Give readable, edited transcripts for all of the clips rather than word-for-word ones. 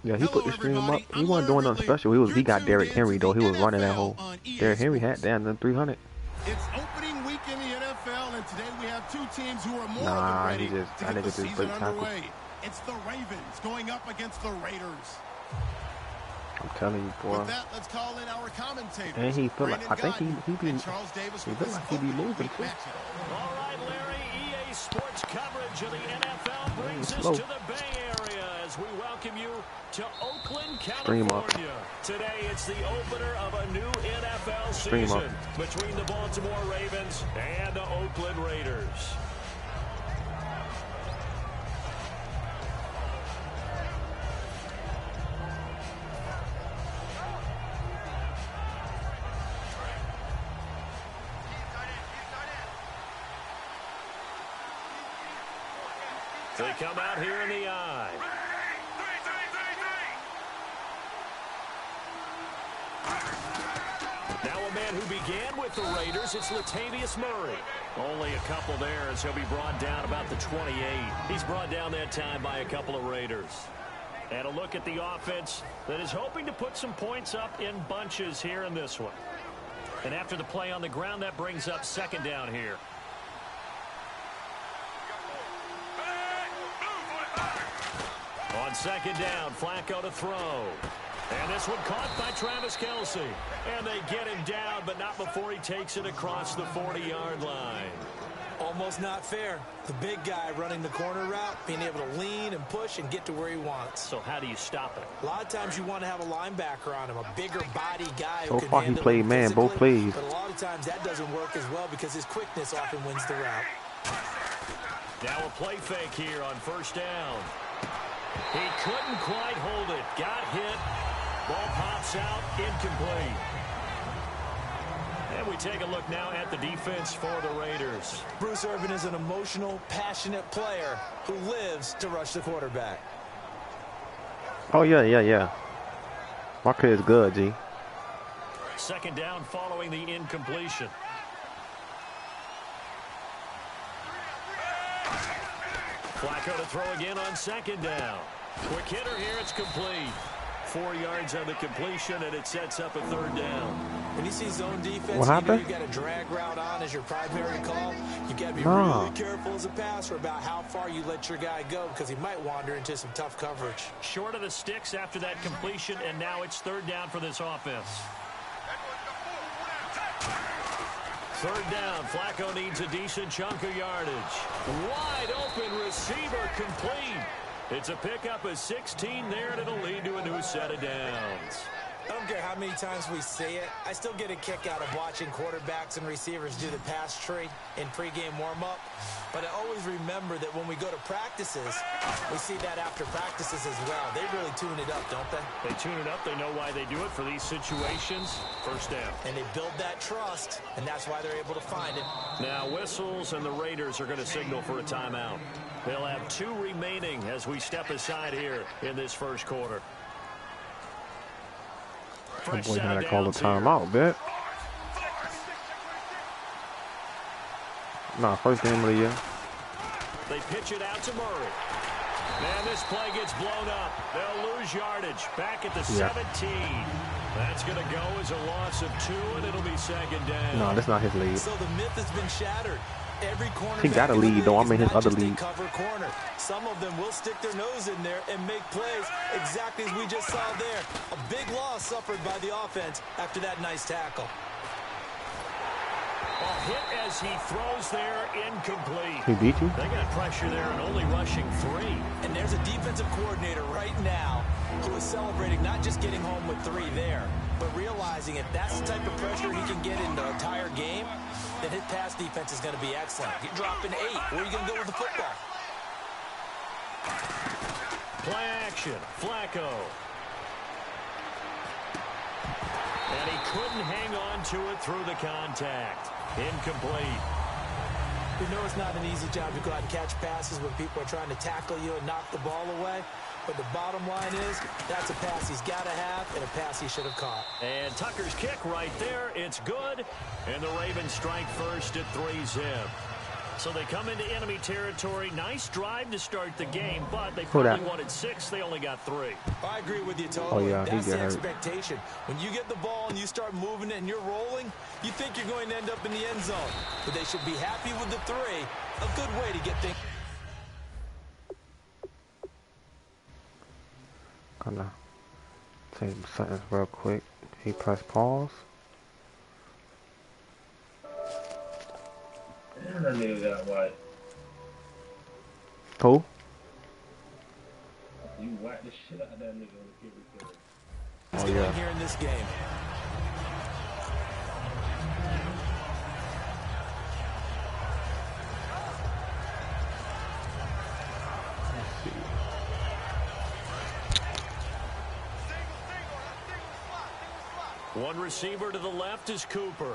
Yeah, he put the stream up. He wasn't doing nothing special. He got Derrick Henry though. He was running that whole. Derrick Henry had down the 300. It's opening week in the NFL, and today we have two teams who are more than ready to get the season underway. It's the Ravens going up against the Raiders. I'm telling you, boy. With that, let's call in our commentators. And he feel like, I think he be Charles Davis he feel like he be moving too. All right, Larry, EA Sports coverage of the NFL brings us to the Bay Area as we welcome you to Oakland, California. Today, it's the opener of a new NFL season between the Baltimore Ravens and the Oakland Raiders. They come out here in the eye. Now a man who began with the Raiders, it's Latavius Murray. Only a couple there as he'll be brought down about the 28. He's brought down that time by a couple of Raiders. And a look at the offense that is hoping to put some points up in bunches here in this one. And after the play on the ground, that brings up second down here. On second down, Flacco to throw. And this one caught by Travis Kelce. And they get him down, but not before he takes it across the 40-yard line. Almost not fair. The big guy running the corner route, being able to lean and push and get to where he wants. So how do you stop it? A lot of times you want to have a linebacker on him, a bigger body guy who So can far he handle played man both plays. But a lot of times that doesn't work as well because his quickness often wins the route. Now a play fake here on first down. He couldn't quite hold it. Got hit. Ball pops out. Incomplete. And we take a look now at the defense for the Raiders. Bruce Irvin is an emotional, passionate player who lives to rush the quarterback. Oh, yeah. My kid's good, G. Second down following the incompletion. Flacco to throw again on second down. Quick hitter here, it's complete. 4 yards on the completion, and it sets up a third down. When you see zone defense, what happened? You got a drag route on as your primary call. You got to be really careful as a passer about how far you let your guy go because he might wander into some tough coverage. Short of the sticks after that completion, and now it's third down for this offense. Third down, Flacco needs a decent chunk of yardage. Wide open receiver complete. It's a pickup of 16 there, and it'll lead to a new set of downs. I don't care how many times we say it. I still get a kick out of watching quarterbacks and receivers do the pass tree in pregame warm-up. But I always remember that when we go to practices, we see that after practices as well. They really tune it up, don't they? They tune it up. They know why they do it for these situations. First down. And they build that trust, and that's why they're able to find it. Now whistles, and the Raiders are going to signal for a timeout. They'll have 2 remaining as we step aside here in this first quarter. That boy had to call a timeout, bet. Nah, first game of the year. They pitch it out to Murray. And this play gets blown up. They'll lose yardage. Back at the 17. That's going to go as a loss of 2, and it'll be second down. No, that's not his lead. So the myth has been shattered. Every corner he got a lead, though. I'm in his other lead. Cover corner. Some of them will stick their nose in there and make plays exactly as we just saw there. A big loss suffered by the offense after that nice tackle. A hit as he throws there, incomplete. He beat you? They got pressure there and only rushing 3. And there's a defensive coordinator right now who is celebrating not just getting home with 3 there, but realizing if that's the type of pressure he can get in the entire game, then his pass defense is going to be excellent. You're dropping 8. Where are you going to go with the football? Play action. Flacco. And he couldn't hang on to it through the contact. Incomplete. We know it's not an easy job to go out and catch passes when people are trying to tackle you and knock the ball away. But the bottom line is, that's a pass he's got to have and a pass he should have caught. And Tucker's kick right there. It's good. And the Ravens strike first at 3-zip. So they come into enemy territory. Nice drive to start the game, but they probably wanted 6. They only got 3. I agree with you totally. Oh, yeah, that's the hurt. expectation. When you get the ball and you start moving it and you're rolling, you think you're going to end up in the end zone. But they should be happy with the 3. A good way to get things. Gonna take something real quick. He pressed pause. And that nigga got white. Who? You whacked the shit out of that nigga on the kick return. Oh, yeah. Here in this game. One receiver to the left is Cooper.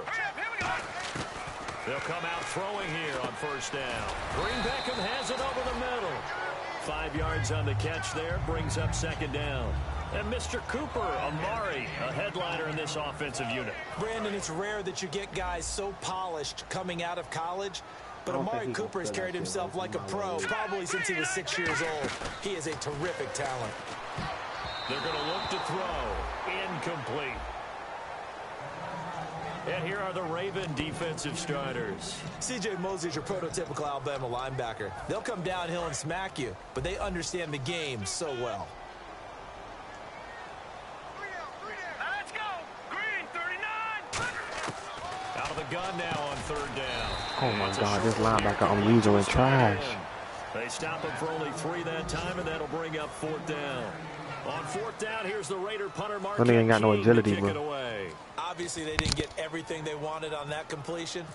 They'll come out throwing here on first down. Green Beckham has it over the middle. 5 yards on the catch there, brings up second down. And Mr. Cooper, Amari, a headliner in this offensive unit. Brandon, it's rare that you get guys so polished coming out of college. But Amari Cooper has carried himself like a pro probably since he was 6 years old. He is a terrific talent. They're going to look to throw. Incomplete. And here are the Raven defensive starters. C.J. Mosley's your prototypical Alabama linebacker. They'll come downhill and smack you, but they understand the game so well. Let's go. Green 39. Out of the gun now on third down. Oh my God, this linebacker I'm using is trash. They stop him for only 3 that time, and that'll bring up fourth down. On fourth down, here's the Raider punter Mark. They ain't got no agility, bro. Obviously, they didn't get everything they wanted on that completion,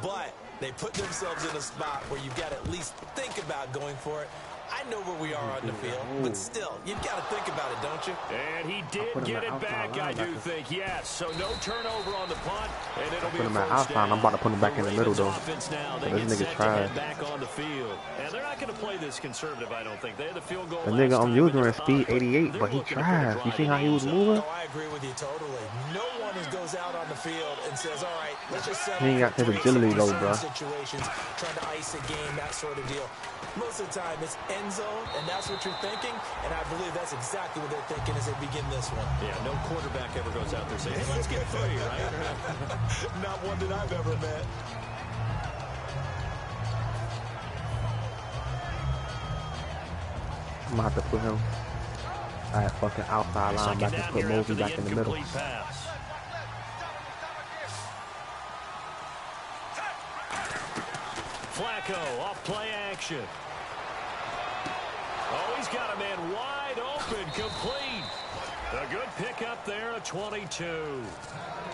but they put themselves in a spot where you've got to at least think about going for it. I know where we are on the field, but still, you've got to think about it, don't you? And he did get it back, I do think, yes. So no turnover on the punt, and it'll be a first down. I'm about to put him back in the middle, though. This nigga's trash. Back on the field. And they're not going to play this conservative, I don't think. They had the field goal. The nigga I'm using is speed 88, but he trash. You see how he was moving? Oh, I agree with you totally. No one goes out on the field and says, all right, let's just settle. He ain't got his agility, though, bro. Situations, trying to ice a game, that sort of deal. Most of the time, it's end zone, and that's what you're thinking, and I believe that's exactly what they're thinking as they begin this one. Yeah, no quarterback ever goes out there saying, hey, let's get 3, right? Not one that I've ever met. I'm gonna have to put him at fucking outside linebacker, put Mosley back in the middle. Pass. Flacco off play action. Oh, he's got a man wide open, complete. A good pickup there, a 22.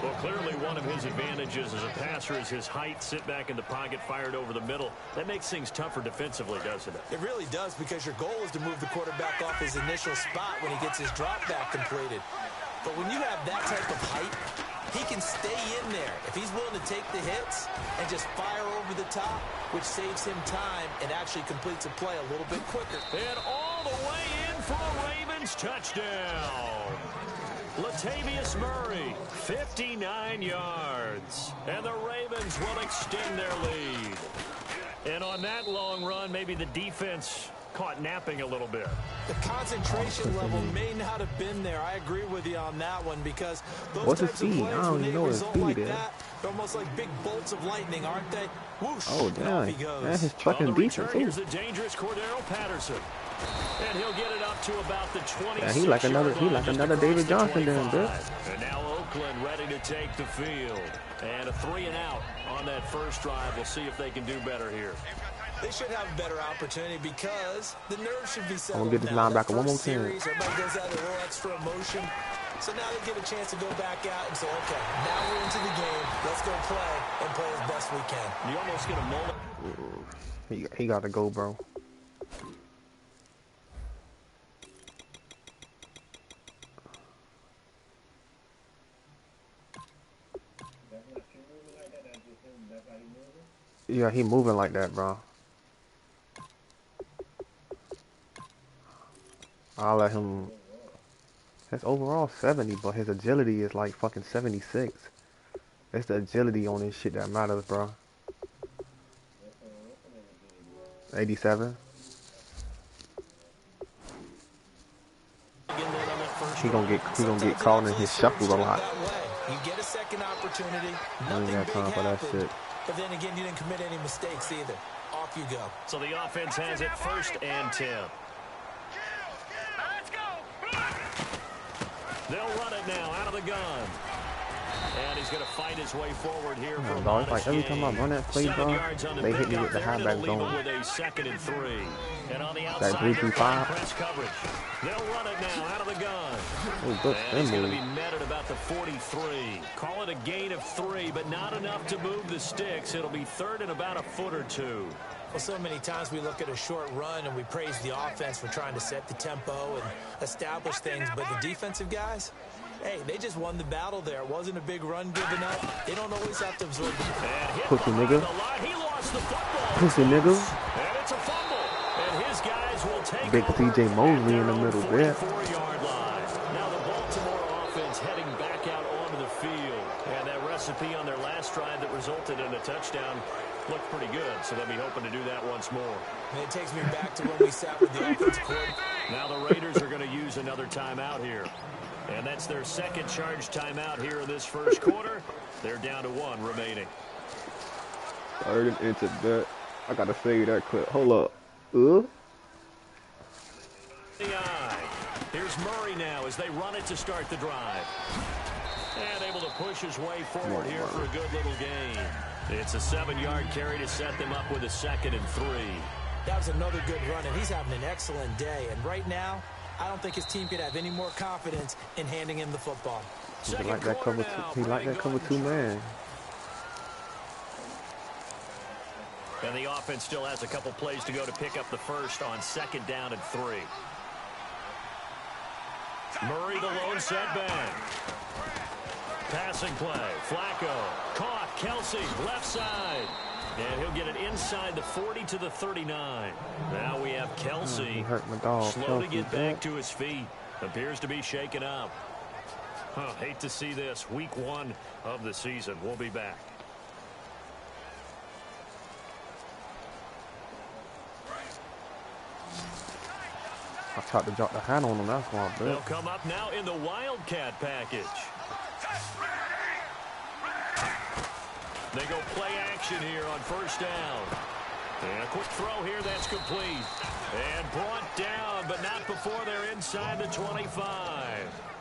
Well, clearly one of his advantages as a passer is his height. Sit back in the pocket, fired over the middle. That makes things tougher defensively, doesn't it? It really does, because your goal is to move the quarterback off his initial spot when he gets his drop back completed. But when you have that type of height, he can stay in there if he's willing to take the hits and just fire over the top, which saves him time and actually completes a play a little bit quicker. And all the way in for a Ravens touchdown. Latavius Murray, 59 yards. And the Ravens will extend their lead. And on that long run, maybe the defense caught napping a little bit. The concentration level may not have been there. I agree with you on that one, because those types of plays, when they result like that, they're almost like big bolts of lightning, aren't they? Whoosh, oh, damn. That's his fucking defense. Here's the dangerous Cordero Patterson. And he'll get it up to about the 26. Yeah, he like another David Johnson then, bitch. And now Oakland ready to take the field. And a 3 and out on that first drive. We'll see if they can do better here. They should have a better opportunity because the nerves should be settled. I'm gonna get this linebacker one more time. Everybody goes out a little extra emotion. So now they get a chance to go back out and say, okay, now we're into the game. Let's go play and play as best we can. You almost get a moment. He got to go, bro. Yeah, he moving like that, bro. I'll let him. His overall 70, but his agility is like fucking 76. It's the agility on this shit that matters, bro. 87. He gonna get caught in his shuffle a lot. You get a second opportunity. I ain't got time for that shit. But then again, you didn't commit any mistakes either. Off you go. So the offense has it 1st and 10. They'll run it now out of the gun. And he's going to fight his way forward here. Dog, it's like every time I run that play, bro, they hit me with the high back zone. With a 2nd and 3. And on the outside, 3-3-5 press coverage. They'll run it now out of the gun. And he's going to be met at about the 43. Call it a gain of 3, but not enough to move the sticks. It'll be 3rd and about a foot or 2. Well, so many times we look at a short run and we praise the offense for trying to set the tempo and establish things, but the defensive guys, hey, they just won the battle there. It wasn't a big run given up. They don't always have to absorb the pussy nigga. He lost the football. Pussy nigga. And it's a fumble. And his guys will take big CJ Mosley in the middle there. 44-yard line. Now the Baltimore offense heading back out onto the field. And that recipe on their last drive that resulted in a touchdown looked pretty good, so they'll be hoping to do that once more. And it takes me back to when we sat with the offense court. Now the Raiders are going to use another timeout here. And that's their 2nd charge timeout here in this 1st quarter. They're down to 1 remaining. 3rd and into that. I got to save that clip. Hold up. Here's Murray now as they run it to start the drive. And able to push his way forward here for a good little gain. It's a 7-yard carry to set them up with a 2nd and 3. That was another good run, and he's having an excellent day. And right now, I don't think his team could have any more confidence in handing him the football. He like that cover 2 man. And the offense still has a couple plays to go to pick up the 1st on 2nd down and 3. Murray the lone setback. Passing play. Flacco. Caught. Kelsey. Left side. And he'll get it inside the 40 to the 39. Now we have Kelsey. Slow to get back to his feet. Appears to be shaken up. Hate to see this. Week 1 of the season. We'll be back. I tried to drop the hat on him. That's why I bet. They'll come up now in the Wildcat package. They go play action here on 1st down. And a quick throw here that's complete. And brought down, but not before they're inside the 25.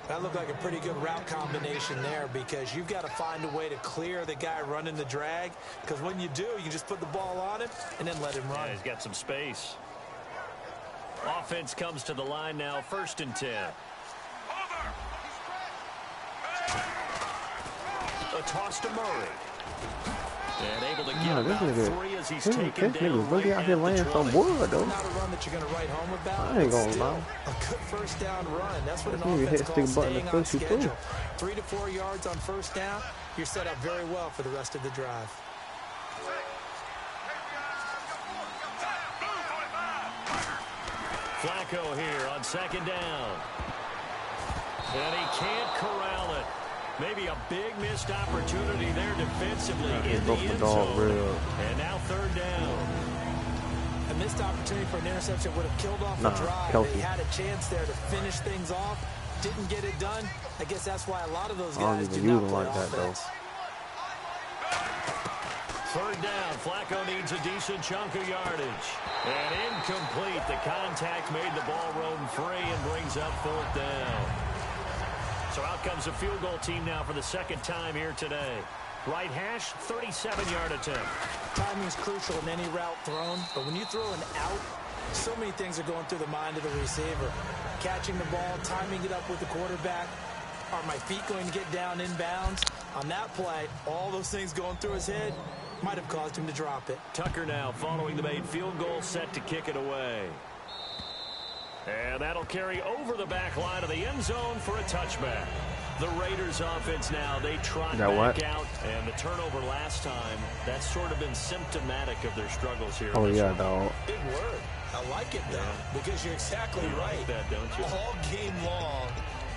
That looked like a pretty good route combination there because you've got to find a way to clear the guy running the drag. Because when you do, you just put the ball on him and then let him run. Yeah, he's got some space. Offense comes to the line now, 1st and 10. A toss to Murray. And able to get about 3 as he's taken down. Really out here laying some wood, though. Not a run that you're going to write home about. I ain't gonna lie. A good 1st down run. That's what an You offense hit calls stick button staying the on 1st schedule. 3 to 4 yards on 1st down. You're set up very well for the rest of the drive. Flacco here on 2nd down. And he can't corral it. Maybe a big missed opportunity there defensively in the end zone. And now 3rd down. A missed opportunity for an interception would have killed off the drive. Kelsey. They had a chance there to finish things off. Didn't get it done. I guess that's why a lot of those guys do not play like that, offense. 3rd down. Flacco needs a decent chunk of yardage. And incomplete. The contact made the ball roam free and brings up 4th down. So out comes a field goal team now for the 2nd time here today. Right hash, 37-yard attempt. Timing is crucial in any route thrown, but when you throw an out, so many things are going through the mind of the receiver. Catching the ball, timing it up with the quarterback. Are my feet going to get down inbounds? On that play, all those things going through his head might have caused him to drop it. Tucker now following the made field goal, set to kick it away. And that'll carry over the back line of the end zone for a touchback. The Raiders offense now, they trot back out. And the turnover last time, that's sort of been symptomatic of their struggles here. Oh, yeah, dog. Big word. I like it, though, because you're exactly right. Like that, don't you? All game long,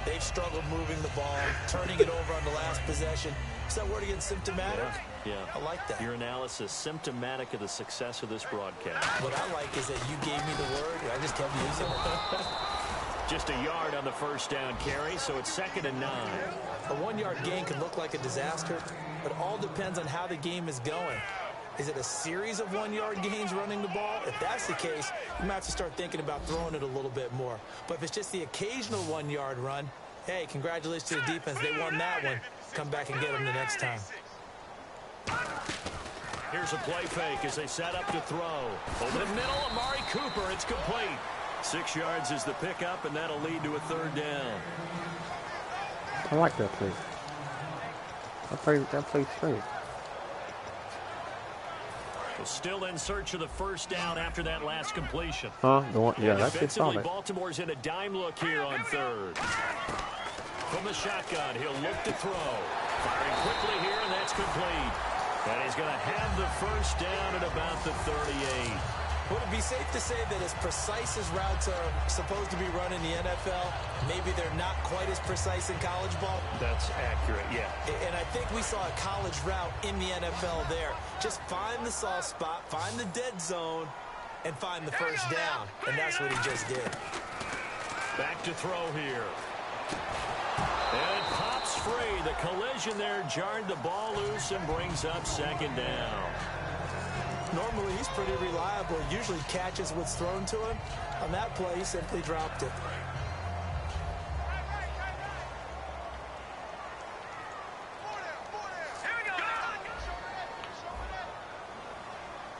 They've struggled moving the ball, turning it over on the last possession. Is that word again, symptomatic? Yeah. I like that. Your analysis, symptomatic of the success of this broadcast. What I like is that you gave me the word, and I just kept using it. Just a yard on the first down carry, so it's 2nd and 9. A 1-yard gain can look like a disaster, but it all depends on how the game is going. Is it a series of 1-yard gains running the ball? If that's the case, you might have to start thinking about throwing it a little bit more. But if it's just the occasional 1-yard run, hey, congratulations to the defense. They won that one. Come back and get them the next time. Here's a play fake as they set up to throw. Over the middle, Amari Cooper. It's complete. 6 yards is the pickup, and that'll lead to a 3rd down. I like that play. That play straight. Still in search of the first down after that last completion. Yeah, that's it. Solid. Baltimore's in a dime look here on 3rd. From the shotgun, he'll look to throw. Firing quickly here, and that's complete. And he's going to have the first down at about the 38. Would it be safe to say that as precise as routes are supposed to be run in the NFL, maybe they're not quite as precise in college ball? That's accurate, yeah. And I think we saw a college route in the NFL there. Just find the soft spot, find the dead zone, and find the first down. And that's what he just did. Back to throw here. And it pops free. The collision there jarred the ball loose and brings up 2nd down. Normally, he's pretty reliable. Usually catches what's thrown to him. On that play, he simply dropped it.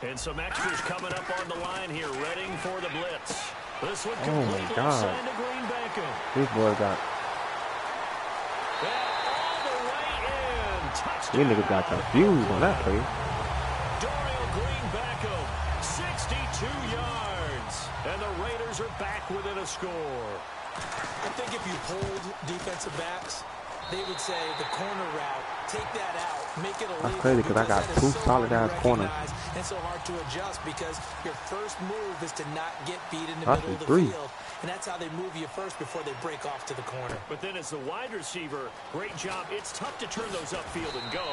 And some extras coming up on the line here, readying for the blitz. This one Oh my God. to Green Beckham. These boys got. And all the way in. Touchdown. These niggas got confused on that play. Green Beckham, 62 yards. And the Raiders are back within a score. I think if you hold defensive backs, they would say the corner route, take that out, make it illegal. That's crazy because I got 2 solid ass corners. And so hard to adjust because your first move is to not get beat in the That's middle of the 3. field. And that's how they move you first before they break off to the corner. But then as the wide receiver, great job. It's tough to turn those upfield and go,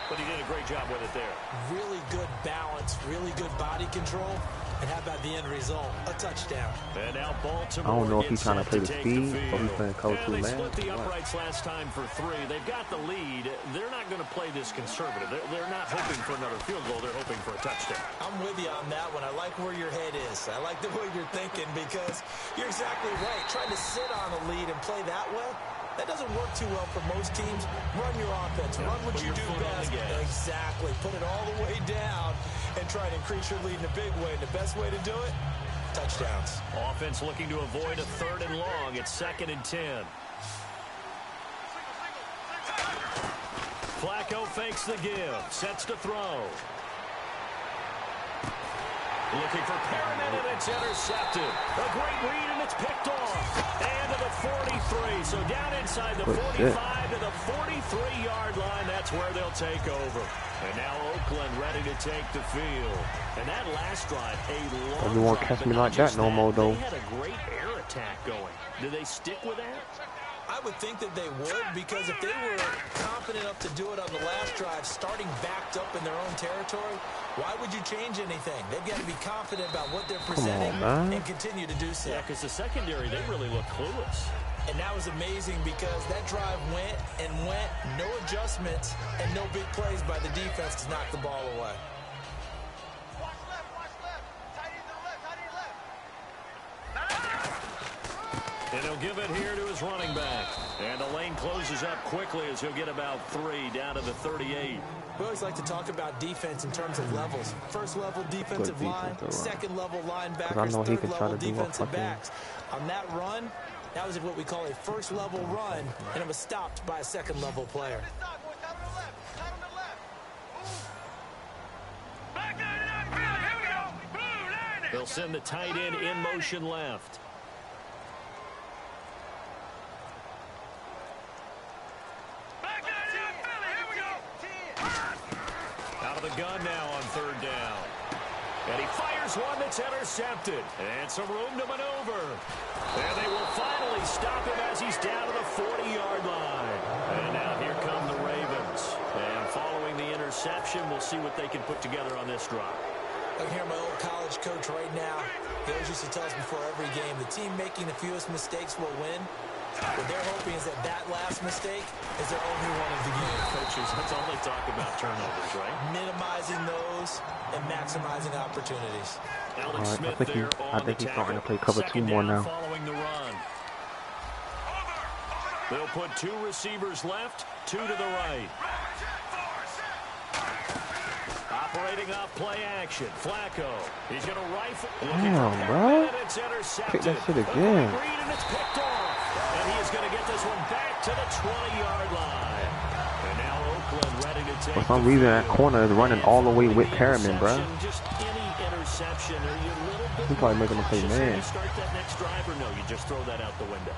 but he did a great job with it there. Really good balance, really good body control. And how about the end result? A touchdown. And now Baltimore. I don't know if he's trying to play the take speed the or he's playing coach they 2 man. split the uprights last time for 3. They've got the lead. They're not going to play this conservative. They're not hoping for another field goal. They're hoping for a touchdown. I'm with you on that one. I like where your head is. I like the way you're thinking because you're exactly right. Trying to sit on a lead and play that way, that doesn't work too well for most teams. Run your offense. Run what you do best. Exactly. Put it all the way down and try to increase your lead in a big way. And the best way to do it, touchdowns. Offense looking to avoid a 3rd and long. It's 2nd and 10. Flacco fakes the give. Sets to throw. Looking for Perriman, and it's intercepted. A great read, and it's picked off. And to the 43. So down inside the 45 to the 43-yard line. That's where they'll take over. And now Oakland ready to take the field. And that last drive, a long You won't drive, catch me like that no more, though. They had a great air attack going. Do they stick with that? I would think that they would, because if they were confident enough to do it on the last drive, starting backed up in their own territory, why would you change anything? They've got to be confident about what they're presenting and continue to do so. Yeah, because the secondary, they really look clueless. And that was amazing because that drive went and went, no adjustments, and no big plays by the defense to knock the ball away. And he'll give it here to his running back. And the lane closes up quickly as he'll get about 3 down to the 38. We always like to talk about defense in terms of levels. First level defensive line, second level linebackers, third level defensive backs. On that run, that was what we call a first level run, and it was stopped by a second level player. They'll send the tight end in motion left. Out of the gun now on 3rd down. And he fires one that's intercepted. And some room to maneuver. And they will finally stop him as he's down to the 40-yard line. And now here come the Ravens. And following the interception, we'll see what they can put together on this drive. I can hear my old college coach right now. He always used to tell us before every game, the team making the fewest mistakes will win. What they're hoping is that that last mistake is their only one of the game. Coaches, let's only talk about turnovers, right? Minimizing those and maximizing opportunities. All right, I think he's starting to play cover 2 more now. Following the run. They'll put 2 receivers left, 2 to the right. Operating off play action. Flacco. He's going to rifle. Damn, bro. Pick that shit again. And it's picked off. And he is going to get this one back to the 20-yard line. And now Oakland ready to take. For some reason, that corner is running all the way with Perriman, bro. Just any interception. Are you a little bit He's probably making him play man. Start that next drive, or no? You just throw that out the window.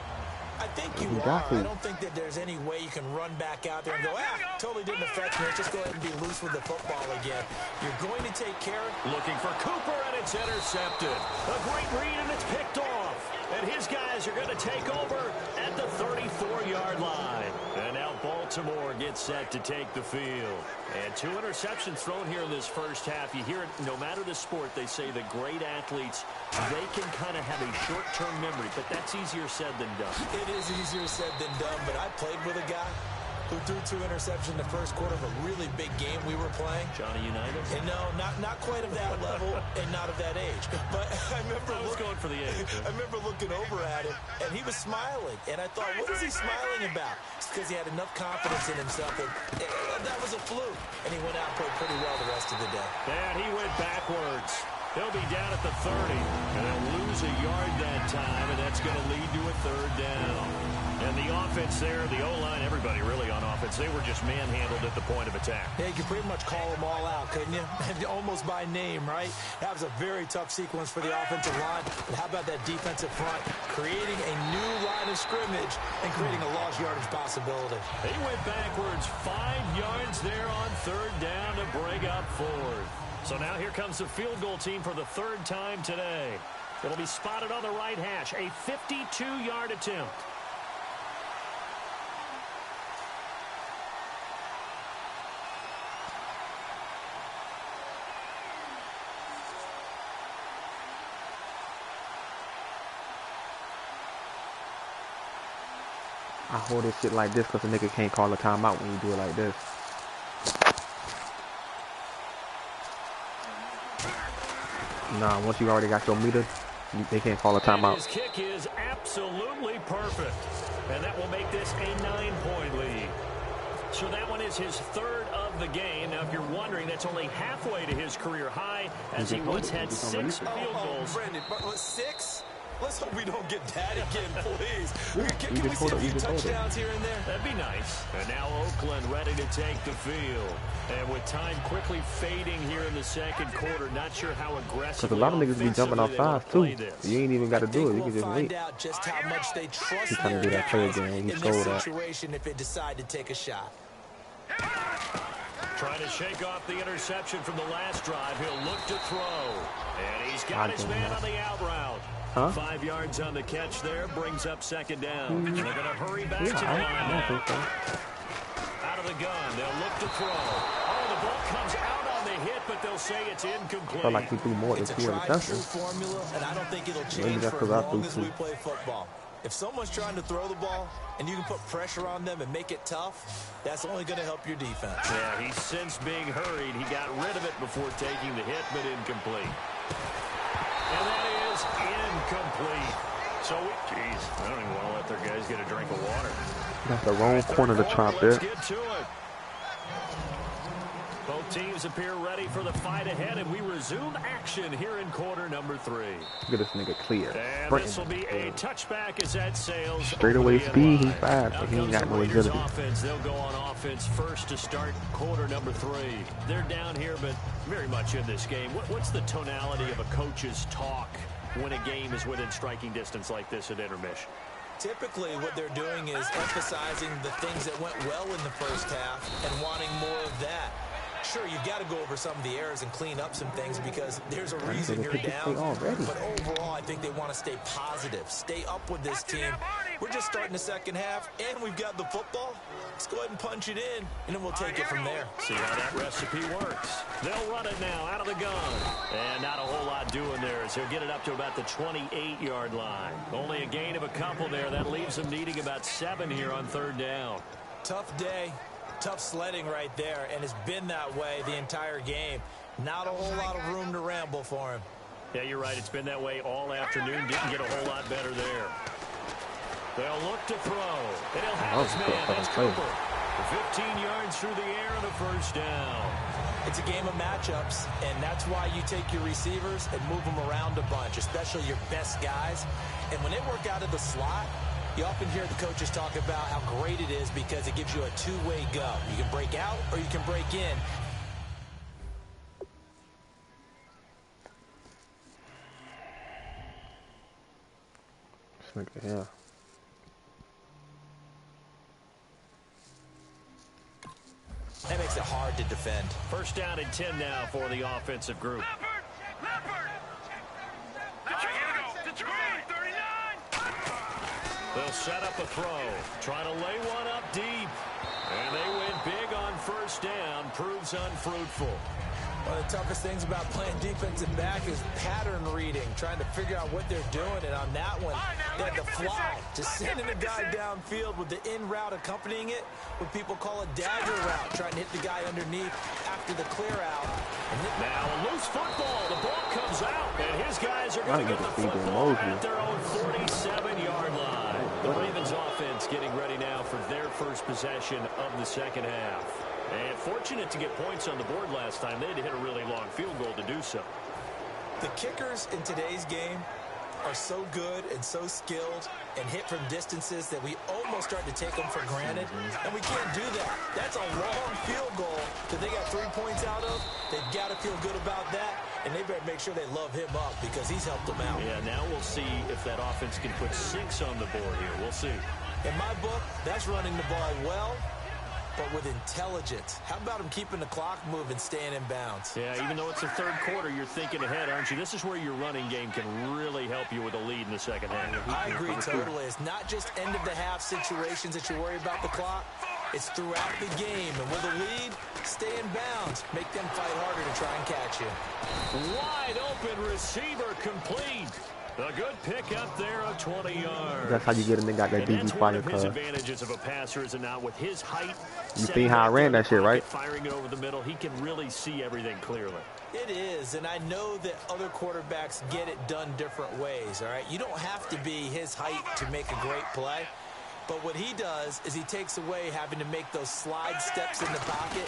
I think you are. I don't think that there's any way you can run back out there and go, totally didn't affect me. Let's just go ahead and be loose with the football again. You're going to take care of. Looking for Cooper, and it's intercepted. A great read, and it's picked off. And his guys are going to take over at the 34-yard line. And now Baltimore gets set to take the field. And 2 interceptions thrown here in this first half. You hear it, no matter the sport, they say that great athletes, they can kind of have a short-term memory, but that's easier said than done. It is easier said than done, but I played with a guy who threw 2 interceptions in the first quarter of a really big game we were playing. Johnny Unitas? And no, not quite of that level and not of that age. But I remember going for the age. I remember looking over at him, and he was smiling. And I thought, what is he smiling about? It's because he had enough confidence in himself. And that was a fluke. And he went out and played pretty well the rest of the day. And he went backwards. He'll be down at the 30. And they'll lose a yard that time, and that's going to lead to a 3rd down. And the offense there, the O-line, everybody really on offense, they were just manhandled at the point of attack. Yeah, you could pretty much call them all out, couldn't you? Almost by name, right? That was a very tough sequence for the offensive line. But how about that defensive front? Creating a new line of scrimmage and creating a lost yardage possibility. He went backwards 5 yards there on 3rd down to break up 4th. So now here comes the field goal team for the 3rd time today. It'll be spotted on the right hash, a 52-yard attempt. I hold this shit like this because the nigga can't call a timeout when you do it like this. Nah, once you already got your meter, they can't call a timeout. His kick is absolutely perfect. And that will make this a 9-point lead. So that one is his 3rd of the game. Now, if you're wondering, that's only halfway to his career high, as he once had 6 field goals. Brandon, but 6? Let's hope we don't get that again, please. Can we see a few touchdowns here and there? That'd be nice. And now Oakland ready to take the field. And with time quickly fading here in the 2nd quarter, not sure how aggressive. Because a lot of niggas be jumping off sides, too. You ain't even got to do it. You can just wait. Just how much they trust He's trying to do that play again when he scored that. Situation if it decide to take a shot. Trying to shake off the interception from the last drive. He'll look to throw. And he's got his man on the out route. Huh? 5 yards on the catch there, brings up 2nd down. They're going to hurry back to the line now. Out of the gun, they'll look to throw. Oh, the ball comes out on the hit, but they'll say it's incomplete. Felt like he threw more than 2 interceptions. Formula, and I don't think it'll change for as long as we play football. If someone's trying to throw the ball and you can put pressure on them and make it tough, that's only going to help your defense. Yeah, he's since being hurried. He got rid of it before taking the hit, but incomplete. And that is incomplete. So, geez, I don't even want to let their guys get a drink of water. That's the wrong corner to chop there. Let's get to it. Both teams appear ready for the fight ahead, and we resume action here in quarter number 3. Look at this nigga clear. And this will be a touchback as that sails. Straightaway speed, he's fast, but he ain't got no agility. They'll go on offense first to start quarter number 3. They're down here, but very much in this game. What's the tonality of a coach's talk when a game is within striking distance like this at intermission? Typically, what they're doing is emphasizing the things that went well in the first half and wanting more of that. Sure, you got to go over some of the errors and clean up some things because there's a reason you're down. But overall, I think they want to stay positive, stay up with this team. We're just starting the second half, and we've got the football. Let's go ahead and punch it in, and then we'll take it from there. See how that recipe works. They'll run it now out of the gun. And not a whole lot doing there as he'll get it up to about the 28-yard line. Only a gain of a couple there. That leaves him needing about 7 here on third down. Tough day. Tough sledding right there, and it's been that way the entire game. Not a whole lot of room to ramble for him. Yeah, you're right. It's been that way all afternoon. Didn't get a whole lot better there. They'll look to throw, and he'll have his man. That's Cooper. 15 yards through the air and a first down. It's a game of matchups, and that's why you take your receivers and move them around a bunch, especially your best guys. And when they work out of the slot, you often hear the coaches talk about how great it is because it gives you a two-way go. You can break out or you can break in. Yeah. That makes it hard to defend. First down and 10 now for the offensive group. They'll set up a throw. Try to lay one up deep. And they win big on first down. Proves unfruitful. One of the toughest things about playing defensive back is pattern reading, trying to figure out what they're doing. And on that one, they had to fly, just sending a guy downfield with the in route accompanying it, what people call a dagger route, trying to hit the guy underneath after the clear out. Now a loose football. The ball comes out, and his guys are going to get the football at their own 47-yard line. The Ravens offense getting ready now for their first possession of the second half. And fortunate to get points on the board last time. They had to hit a really long field goal to do so. The kickers in today's game are so good and so skilled and hit from distances that we almost start to take them for granted. And we can't do that. That's a long field goal that they got 3 points out of. They've got to feel good about that. And they better make sure they love him up because he's helped them out. Yeah, now we'll see if that offense can put 6 on the board here. We'll see. In my book, that's running the ball well, but with intelligence. How about him keeping the clock moving, staying in bounds? Yeah, even though it's the third quarter, you're thinking ahead, aren't you? This is where your running game can really help you with a lead in the second half. I agree totally. It's not just end-of-the-half situations that you worry about the clock. It's throughout the game. And with a lead, stay in bounds. Make them fight harder to try and catch you. Wide open receiver complete. A good pick up there of 20 yards. That's how you get him. They got that DB fire car. His advantages of a passer is now with his height. You see how I ran that shit, right? Firing it over the middle, he can really see everything clearly. It is, and I know that other quarterbacks get it done different ways, all right? You don't have to be his height to make a great play. But what he does is he takes away having to make those slide steps in the pocket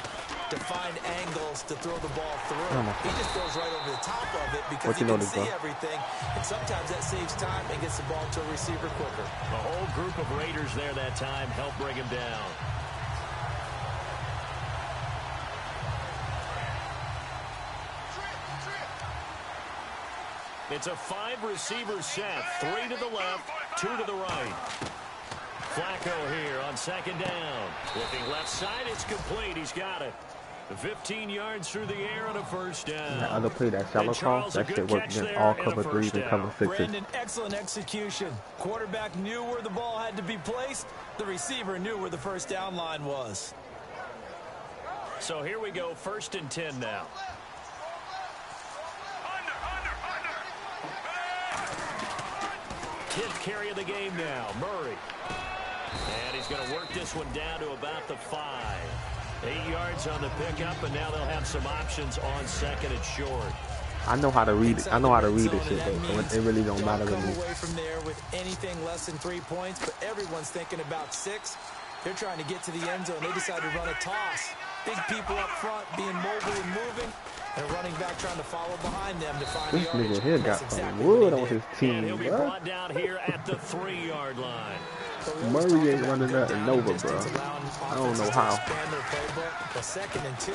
to find angles to throw the ball through. He just goes right over the top of it because he can see everything. And sometimes that saves time and gets the ball to a receiver quicker. A whole group of Raiders there that time helped bring him down. It's a 5-receiver set. 3 to the left, 2 to the right. Flacco here on second down. Looking left side, it's complete. He's got it. 15 yards through the air on a first down. That other play, that shallow cross, that shit worked against all cover 3s and cover 6s. Brandon, excellent execution. Quarterback knew where the ball had to be placed. The receiver knew where the first down line was. So here we go, 1st and 10 now. Tenth carry of the game now, Murray. And he's going to work this one down to about the 5. 8 yards on the pickup, and now they'll have some options on second and short. I know how to read it. I know how to read this shit, though, so it really don't matter to me. Away from there with anything less than 3 points, but everyone's thinking about 6. They're trying to get to the end zone. They decide to run a toss. Big people up front being mobile and moving, and a running back trying to follow behind them to find this yardage. Nigga here got some wood on his team, and he'll be brought down here at the 3-yard line. Murray ain't running nothing over, bro. I don't know how. But 2nd and 2,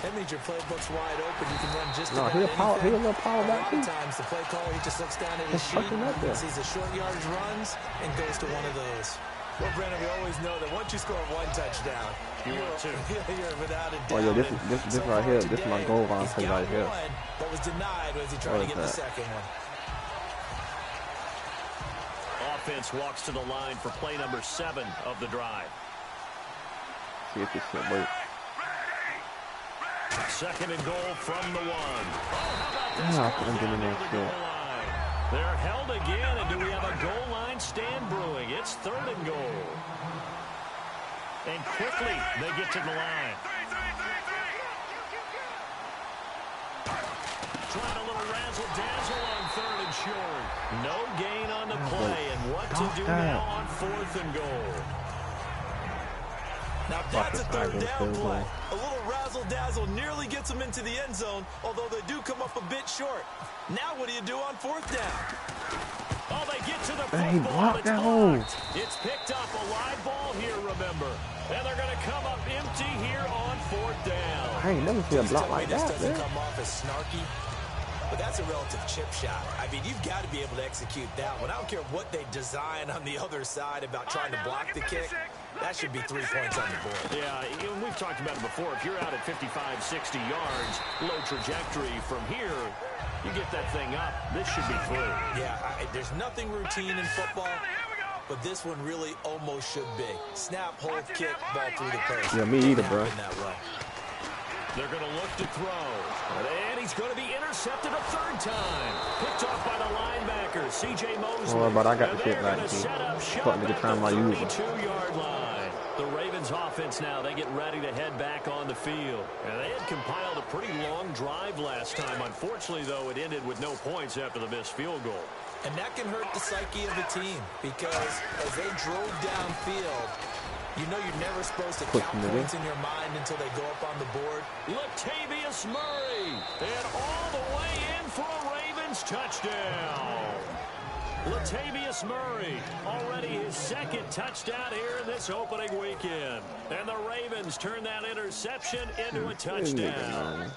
that means your playbook's wide open. You can run just no, about he'll a little power back too. Times the play caller, he just looks down at his sheet, sees the short yardage runs, and goes to one of those. Well, Brandon, we always know that once you score one touchdown, you're without a doubt. Oh yeah, this right here, this is my goal line play right here. One, but was denied as he tried to get the second one. Offense walks to the line for play number 7 of the drive. See if this shit works. Second and goal from the 1. Oh, Yeah, I'm getting that shit. They're held again, and do we have a goal line stand brewing? It's 3rd and goal. And quickly, they get to the line. Trying a little razzle-dazzle on 3rd and short. No gain on the play, and what to do now on 4th and goal. Now that's a 3rd down play. A little razzle-dazzle nearly gets them into the end zone, although they do come up a bit short. Now what do you do on 4th down? Oh, they get to the Hey, football. block that hole. It's picked up, a live ball here, remember. And they're going to come up empty here on 4th down. I ain't never seen a block like this that, doesn't man. come off as snarky, but that's a relative chip shot. I mean, you've got to be able to execute that one. I don't care what they design on the other side about trying to block the kick. That should be 3 points on the board. Yeah, we've talked about it before. If you're out at 55, 60 yards, low trajectory from here, you get that thing up, this should be through. Yeah, there's nothing routine in football, but this one really almost should be. Snap, hold, kick, ball through the post. Yeah, me either, bro. They're going to look to throw. And he's going to be intercepted a 3rd time. Picked off by the linebacker, C.J. Mosley. Oh, but I got the shit back, dude. Fuck nigga time I use it. 32-yard line. The Ravens offense now, they get ready to head back on the field. And they had compiled a pretty long drive last time. Unfortunately, though, it ended with no points after the missed field goal. And that can hurt the psyche of the team because as they drove downfield, you know you're never supposed to count points in your mind until they go up on the board. Latavius Murray, and all the way in for a Ravens touchdown. Latavius Murray, already his 2nd touchdown here in this opening weekend. And the Ravens turn that interception into a touchdown.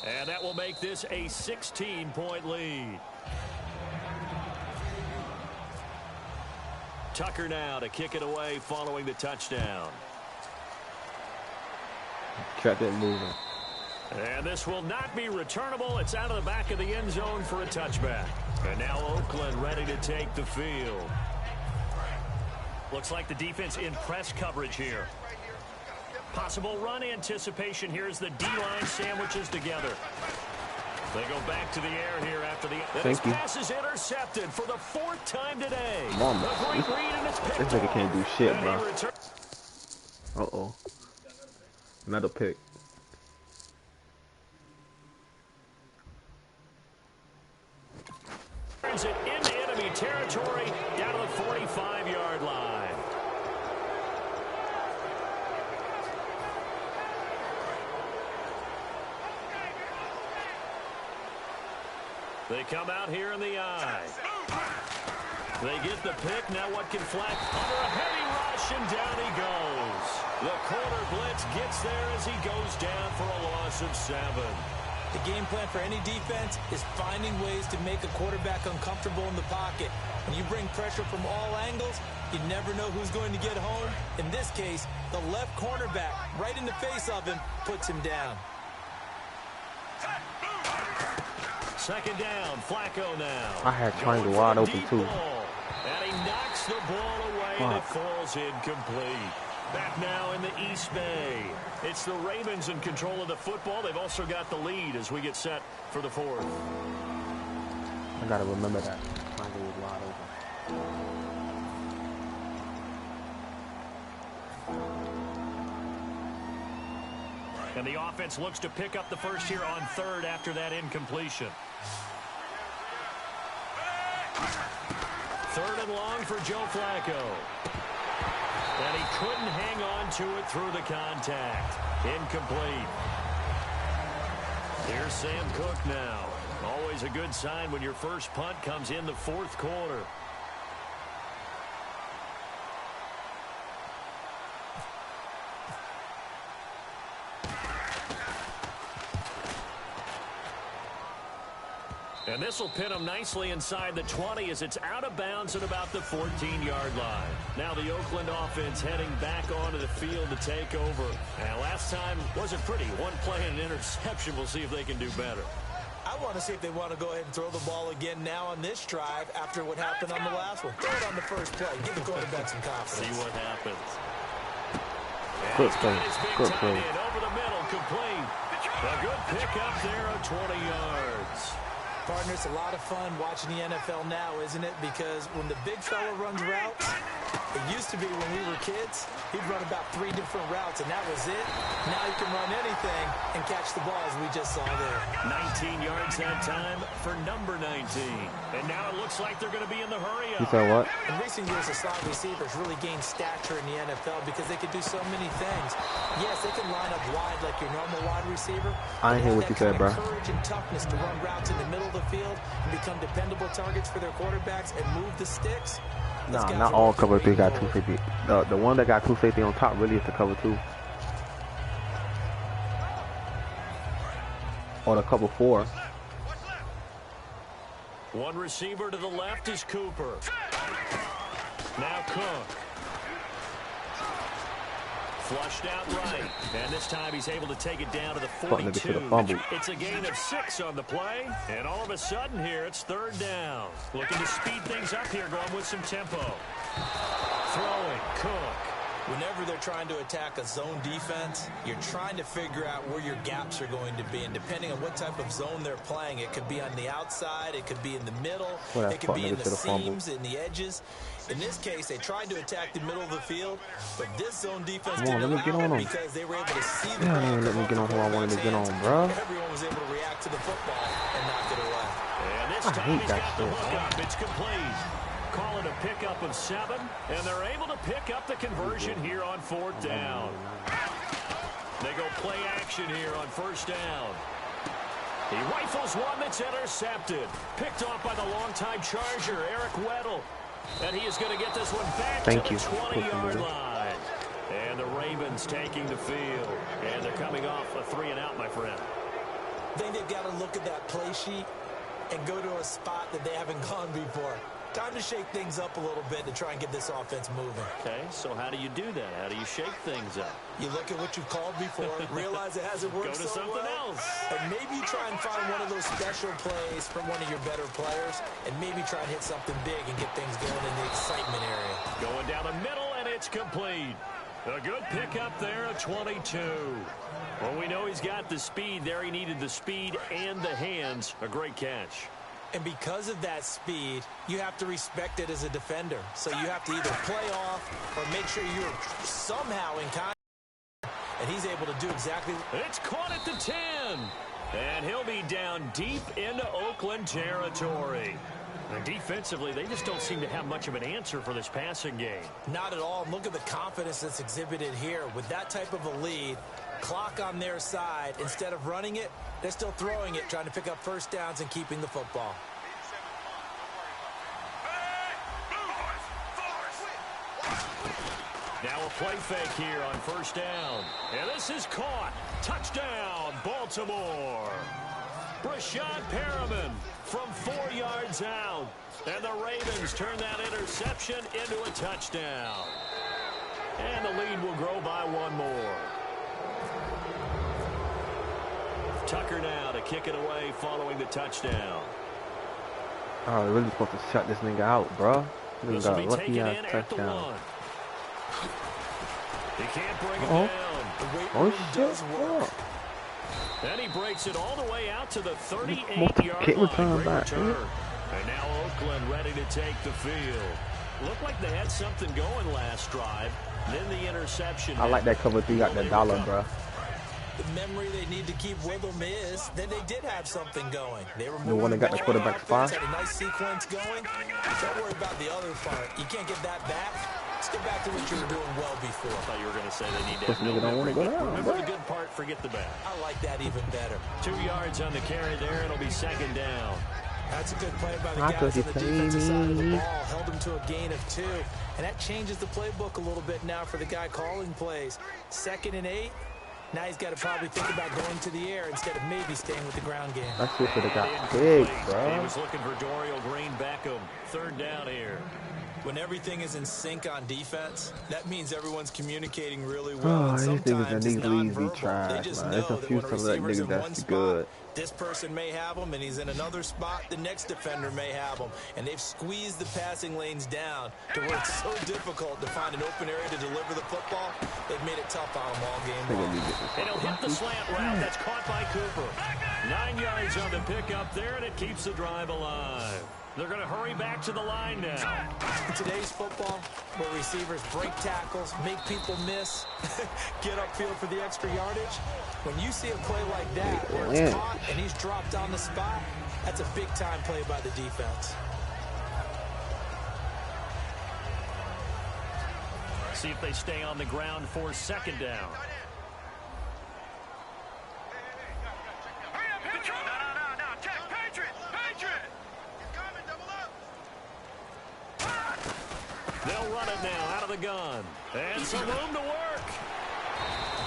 And that will make this a 16-point lead. Tucker now to kick it away following the touchdown. Kept it moving. And this will not be returnable. It's out of the back of the end zone for a touchback. And now Oakland ready to take the field. Looks like the defense in press coverage here. Possible run anticipation here as the D-line sandwiches together. They go back to the air here after the pass is intercepted for the 4th time today. Mama. This nigga can't do shit, bro. Uh-oh. Another pick. Turns it into enemy territory down to the 45-yard line. They come out here in the eye. They get the pick. Now what can flag? Under a heavy rush, and down he goes. The corner blitz gets there as he goes down for a loss of 7. The game plan for any defense is finding ways to make a quarterback uncomfortable in the pocket. When you bring pressure from all angles, you never know who's going to get home. In this case, the left cornerback, right in the face of him, puts him down. 2nd down, Flacco now. I had triangle wide open, too. And he knocks the ball away, and it falls incomplete. Back now in the East Bay. It's the Ravens in control of the football. They've also got the lead as we get set for the 4th. I gotta remember that. Triangle was wide open. And the offense looks to pick up the first here on 3rd after that incompletion. 3rd and long for Joe Flacco. And he couldn't hang on to it through the contact. Incomplete. Here's Sam Cook now. Always a good sign when your first punt comes in the 4th quarter. And this this will pin him nicely inside the 20 as it's out of bounds at about the 14-yard line. Now the Oakland offense heading back onto the field to take over. And last time wasn't pretty. One play and an interception. We'll see if they can do better. I want to see if they want to go ahead and throw the ball again now on this drive after what happened on the last one. Throw it on the first play. Give the quarterback some confidence. See what happens. Good play. Good play. Over the middle, complete. A good pickup there of 20 yards. Partner, it's a lot of fun watching the NFL now, isn't it? Because when the big fella runs routes, it used to be when we were kids, he'd run about 3 different routes, and that was it. Now he can run anything and catch the ball, as we just saw there. 19 yards that time for number 19. And now it looks like they're going to be in the hurry-up. You said what? In recent years, the slot receivers really gained stature in the NFL because they could do so many things. Yes, they can line up wide like your normal wide receiver. I ain't hear what you said, bro. Courage and toughness to run routes in the middle of the field and become dependable targets for their quarterbacks and move the sticks. Nah, not all cover 3 got 2 safety. The one that got 2 safety on top really is the cover 2. Or the cover 4. One receiver to the left is Cooper. Now Cook. Flushed out right. And this time he's able to take it down to the 42. It's a gain of 6 on the play. And all of a sudden here, it's 3rd down. Looking to speed things up here, going with some tempo. Throwing, Cook. Whenever they're trying to attack a zone defense, you're trying to figure out where your gaps are going to be. And depending on what type of zone they're playing, it could be on the outside, it could be in the middle, it could be in the seams, in the edges. In this case, they tried to attack the middle of the field, but this zone defense didn't allow it because they were able to see the ball. Let me get on who I wanted to get on, bro. Everyone was able to react to the football and knock it away. And this time he's got the hookup. It's complete. Call it a pickup of 7, and they're able to pick up the conversion here on 4th down. They go play action here on 1st down. He rifles one that's intercepted. Picked off by the longtime Charger, Eric Weddle. And he is going to get this one back to the 20-yard line. And the Ravens taking the field. And they're coming off a 3-and-out, my friend. I think they've got to look at that play sheet and go to a spot that they haven't gone before. Time to shake things up a little bit to try and get this offense moving. Okay, so how do you do that? How do you shake things up? You look at what you've called before, realize it hasn't worked so well. Go to something else. And maybe you try and find one of those special plays from one of your better players, and maybe try and hit something big and get things going in the excitement area. Going down the middle, and it's complete. A good pickup there, a 22. Well, we know he's got the speed there. He needed the speed and the hands. A great catch. And because of that speed, you have to respect it as a defender. So you have to either play off or make sure you're somehow in contact. And he's able to do exactly. It's caught at the 10. And he'll be down deep into Oakland territory. And defensively, they just don't seem to have much of an answer for this passing game. Not at all. Look at the confidence that's exhibited here. With that type of a lead, clock on their side, instead of running it, they're still throwing it, trying to pick up 1st downs and keeping the football. Now a play fake here on 1st down. And this is caught. Touchdown, Baltimore. Brashad Perriman from 4 yards out. And the Ravens turn that interception into a touchdown. And the lead will grow by 1 more. Tucker now to kick it away following the touchdown. Oh, they're really supposed to shut this nigga out, bro. This will be taken in at the 1. He can't bring it down. Oh, shit. Work. And he breaks it all the way out to the 38-yard line. Return. And now Oakland ready to take the field. Looked like they had something going last drive. Then the interception. I like that cover 3 got that dollar, bro. The memory they need to keep with them is that they did have something going. They were the one that got the quarterback spot. Had a nice sequence going. Don't worry about the other part. You can't get that back. Let's get back to what you were doing well before. I thought you were going to say they need to have no memory. Remember the good part, forget the bad. I like that even better. 2 yards on the carry there. It'll be 2nd down. That's a good play by the guys on the defensive side of the ball. Held him to a gain of 2. And that changes the playbook a little bit now for the guy calling plays. 2nd and 8. Now he's got to probably think about going to the air instead of maybe staying with the ground game. That shit should have got big, bro. He was looking for Dorial Green-Beckham. Third down here. When everything is in sync on defense, that means everyone's communicating really well. And These sometimes it's niggas be nonverbal. trash, They just man. know It's a that few when a some of that receiver's in niggas one that's spot, good. this person may have him, and he's in another spot. The next defender may have him, and they've squeezed the passing lanes down to where it's so difficult to find an open area to deliver the football. They've made it tough on them all game long. And he'll hit the slant route. That's caught by Cooper. 9 yards on the pickup there, and it keeps the drive alive. They're going to hurry back to the line now. In today's football, where receivers break tackles, make people miss, get upfield for the extra yardage, when you see a play like that where it's caught and he's dropped on the spot, that's a big-time play by the defense. See if they stay on the ground for second down. They'll run it now out of the gun. And some room to work.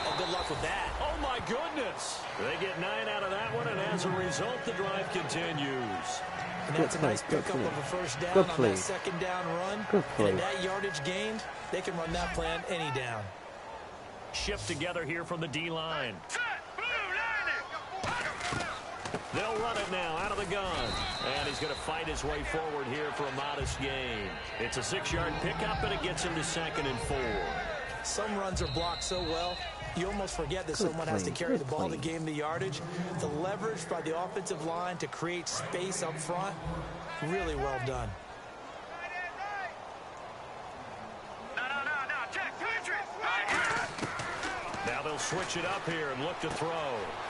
Oh, good luck with that. Oh, my goodness. They get 9 out of that one, and as a result, the drive continues. And that's a nice pickup of a first down on that second down run. And at that yardage gained, they can run that plan any down. Shift together here from the D-line. They'll run it now out of the gun. And he's going to fight his way forward here for a modest gain. It's a 6-yard pickup, and it gets him to 2nd and 4. Some runs are blocked so well, you almost forget that someone has to carry the ball to gain the yardage. The leverage by the offensive line to create space up front, really well done. Now they'll switch it up here and look to throw.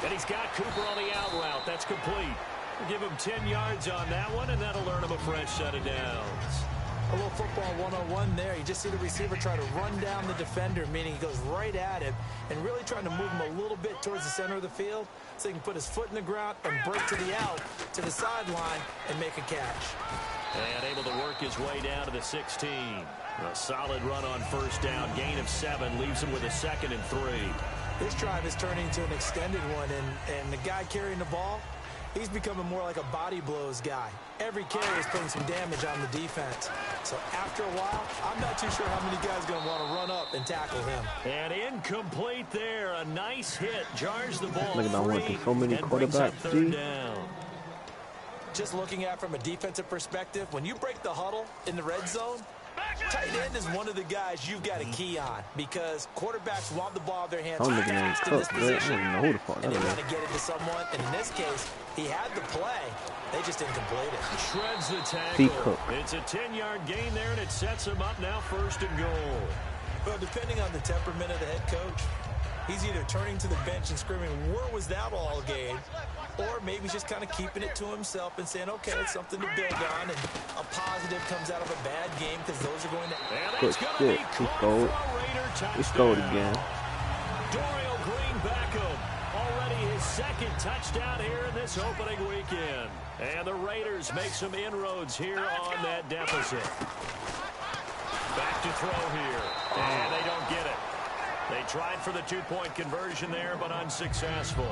And he's got Cooper on the out route. That's complete. We'll give him 10 yards on that one, and that'll earn him a fresh set of downs. A little football 101 there. You just see the receiver try to run down the defender, meaning he goes right at him and really trying to move him a little bit towards the center of the field so he can put his foot in the ground and break to the out, to the sideline, and make a catch. And able to work his way down to the 16. A solid run on first down. Gain of 7 leaves him with a 2nd and 3. This drive is turning into an extended one, and the guy carrying the ball, he's becoming more like a body blows guy. Every carry is putting some damage on the defense. So after a while, I'm not too sure how many guys are going to want to run up and tackle him. And incomplete there. A nice hit. Jars the ball Look at that one. free So many and brings up quarterbacks, third down. Just looking at it from a defensive perspective, when you break the huddle in the red zone, tight end is one of the guys you've got to key on because quarterbacks want the ball in their hands fast in this position, and they want to get it to someone. And in this case, he had the play. They just didn't complete it. Shreds the tackle. It's a 10-yard gain there, and it sets him up now 1st and goal. Well, depending on the temperament of the head coach, he's either turning to the bench and screaming, "Where was that all game?" Or maybe he's just kind of keeping it to himself and saying, okay, it's something to build on, and a positive comes out of a bad game because those are going to... Good shit. He scored again. Dorial Green-Beckham, already his 2nd touchdown here in this opening weekend. And the Raiders make some inroads here on that deficit. Back to throw here, and they don't get it. They tried for the 2-point conversion there, but unsuccessful.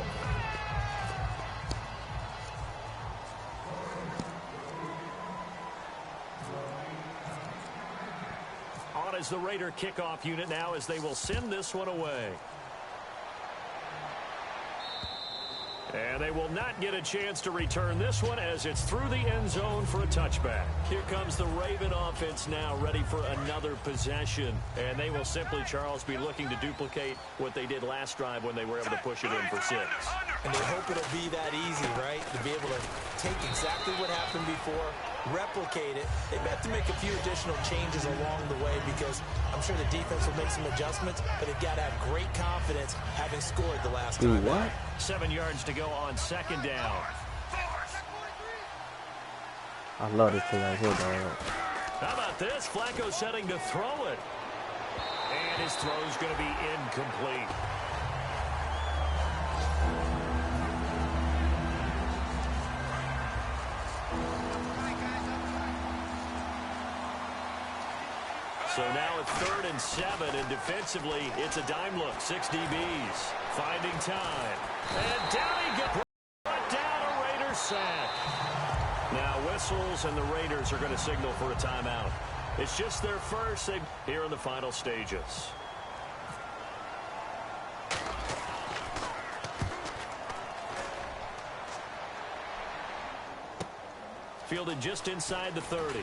On as the Raider kickoff unit now as they will send this one away. And they will not get a chance to return this one as it's through the end zone for a touchback. Here comes the Raven offense now ready for another possession. And they will simply, Charles, be looking to duplicate what they did last drive when they were able to push it in for 6. And they hope it'll be that easy, right? To be able to take exactly what happened before, replicate it. They have to make a few additional changes along the way because I'm sure the defense will make some adjustments, but they've got to have great confidence having scored the last time. What? 7 yards to go on 2nd down. I love this play right here, dog. How about this? Flacco setting to throw it. And his throw's going to be incomplete. So now it's 3rd and 7, and defensively, it's a dime look. 6 DBs finding time. And down he goes. Brought down a Raiders sack. Now whistles, and the Raiders are going to signal for a timeout. It's just their first here in the final stages. Fielded just inside the 30.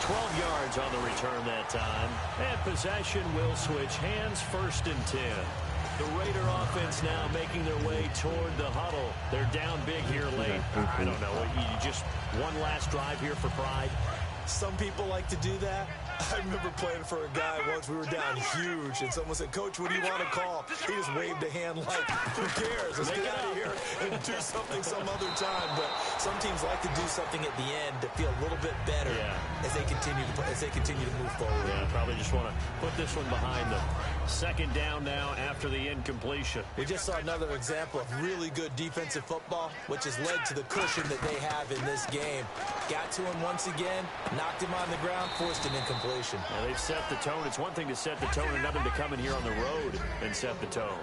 12 yards on the return that time. And possession will switch hands, 1st and 10. The Raider offense now making their way toward the huddle. They're down big here late. I don't know. You just one last drive here for pride. Some people like to do that. I remember playing for a guy once. We were down huge, and someone said, "Coach, what do you want to call?" He just waved a hand like, "Who cares? Let's get out of here and do something some other time." But some teams like to do something at the end to feel a little bit better as they continue to move forward. Yeah, probably just want to put this one behind them. 2nd down now after the incompletion. We just saw another example of really good defensive football, which has led to the cushion that they have in this game. Got to him once again, knocked him on the ground, forced an incompletion. Now they've set the tone. It's one thing to set the tone, another to come in here on the road and set the tone.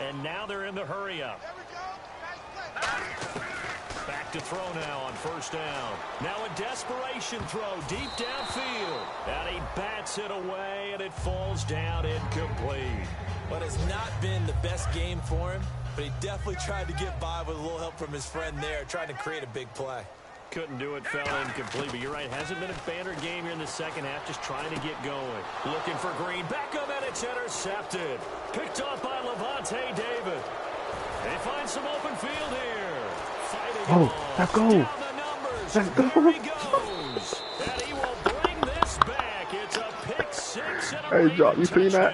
And now they're in the hurry up. Back to throw now on 1st down. Now a desperation throw deep downfield. And he bats it away, and it falls down incomplete. But it's not been the best game for him, but he definitely tried to get by with a little help from his friend there, trying to create a big play. Couldn't do it, fell incomplete, but you're right, hasn't been a banner game here in the 2nd half, just trying to get going. Looking for Green, back up, and it's intercepted. Picked off by Levante David. They find some open field here. Fighting let's go. Down the numbers. Let's go. Here he goes. And he will bring this back. It's a pick 6 and a Hey, Jock, you seen that?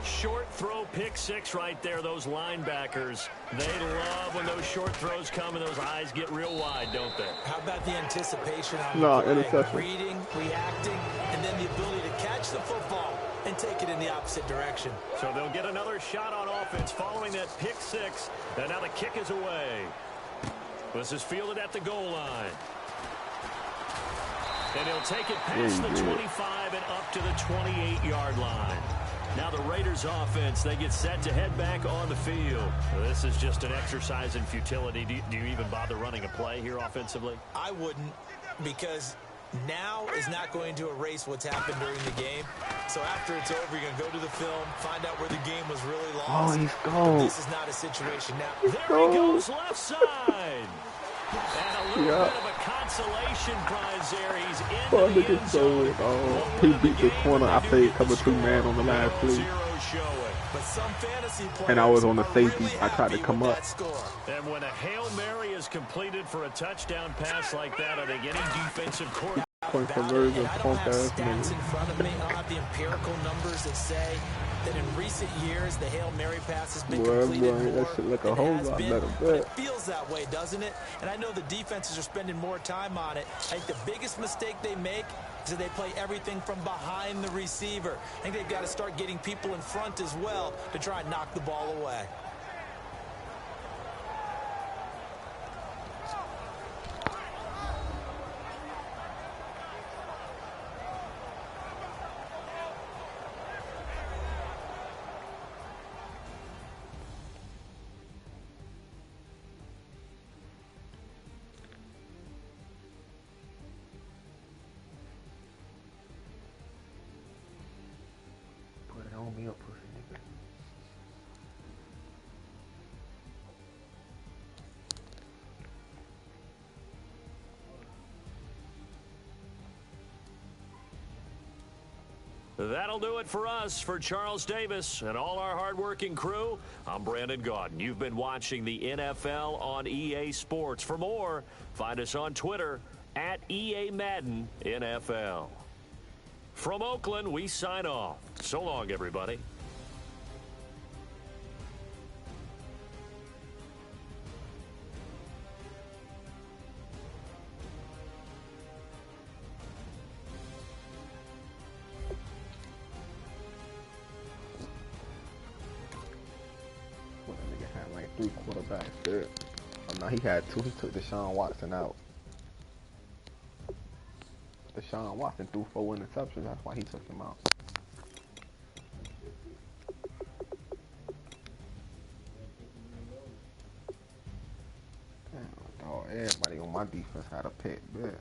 Short throw pick 6 right there. Those linebackers, they love when those short throws come and those eyes get real wide, don't they? How about the anticipation on the interception. reading, reacting, and then the ability to catch the football and take it in the opposite direction. So they'll get another shot on offense following that pick 6, and now the kick is away. This is fielded at the goal line. And he'll take it past the 25 and up to the 28-yard line. Now the Raiders offense, they get set to head back on the field. This is just an exercise in futility. Do you even bother running a play here offensively? I wouldn't, because now is not going to erase what's happened during the game. So after it's over, you're going to go to the film, find out where the game was really lost. Oh, he's gone. This is not a situation now. There he goes, left side. And a little bit of a consolation prize there. He's in the end zone. He beat the corner. I played cover 2 man on the last play. But some fantasy players And I was on the safety. I tried to come up. And when a Hail Mary is completed for a touchdown pass like that, I think any defensive coordinator. Point conversion, I don't have stats in front of me. I don't have the empirical numbers that say that in recent years the Hail Mary pass has been completed more that shit like a than whole has lot been. better. But it feels that way, doesn't it? And I know the defenses are spending more time on it. I think the biggest mistake they make is that they play everything from behind the receiver. I think they've got to start getting people in front as well to try and knock the ball away. That'll do it for us. For Charles Davis and all our hardworking crew, I'm Brandon Gaudin. You've been watching the NFL on EA Sports. For more, find us on Twitter at EA Madden NFL. From Oakland, we sign off. So long, everybody. Like 3 quarterbacks there. Oh no, he had 2. He took Deshaun Watson out. Deshaun Watson threw 4 interceptions. That's why he took him out. Damn, dog, everybody on my defense had a pick, man.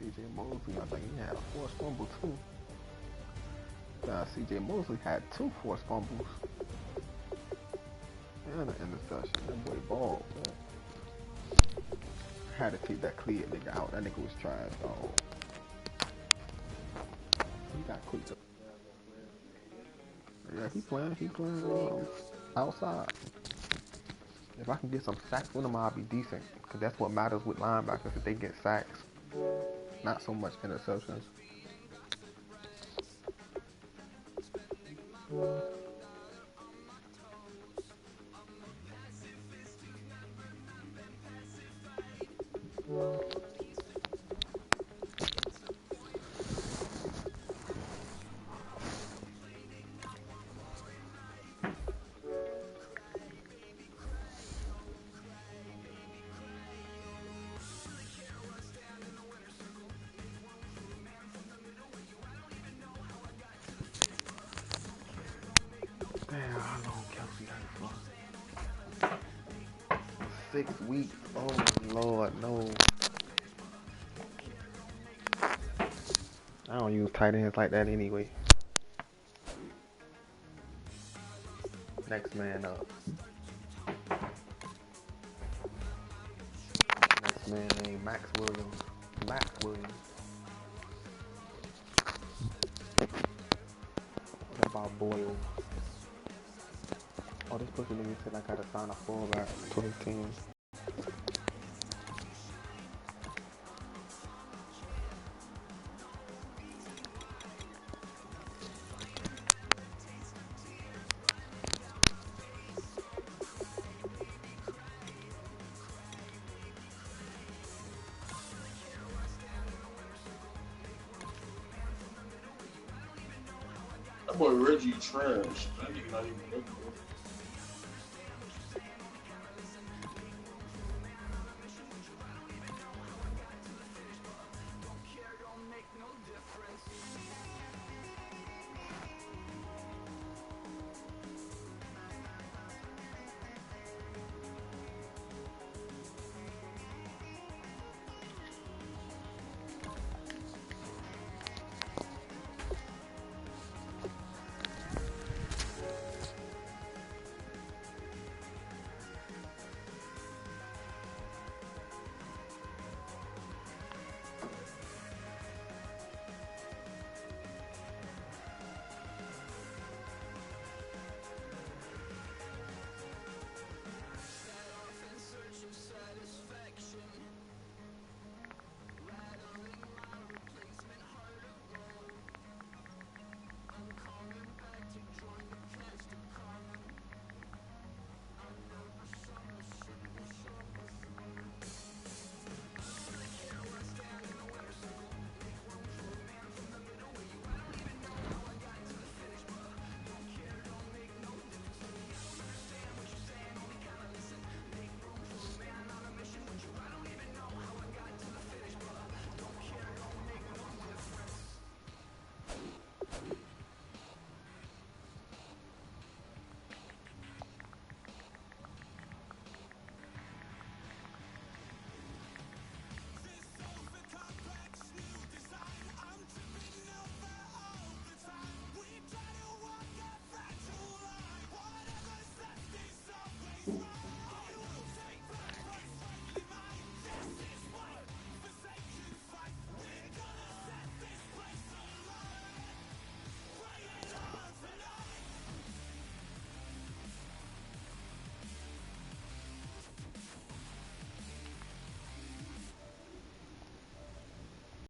CJ Mosley, I think he had a forced fumble too. CJ Mosley had 2 forced fumbles and an interception. That boy balled, man. Had to take that clear nigga out. That nigga was trash, dog. He got quick. Yeah, he playing outside. If I can get some sacks with him, I'll be decent. Because that's what matters with linebackers, if they get sacks. Not so much interceptions. Damn, how long Kelsey had it for? 6 weeks. Oh my lord, no. I don't use tight ends like that anyway. Next man up. Next man named Max Williams. Max Williams. What about Boyle? Oh, this pussy nigga said I gotta sign a fullback to his team. That boy Reggie trash. That nigga not even looking good.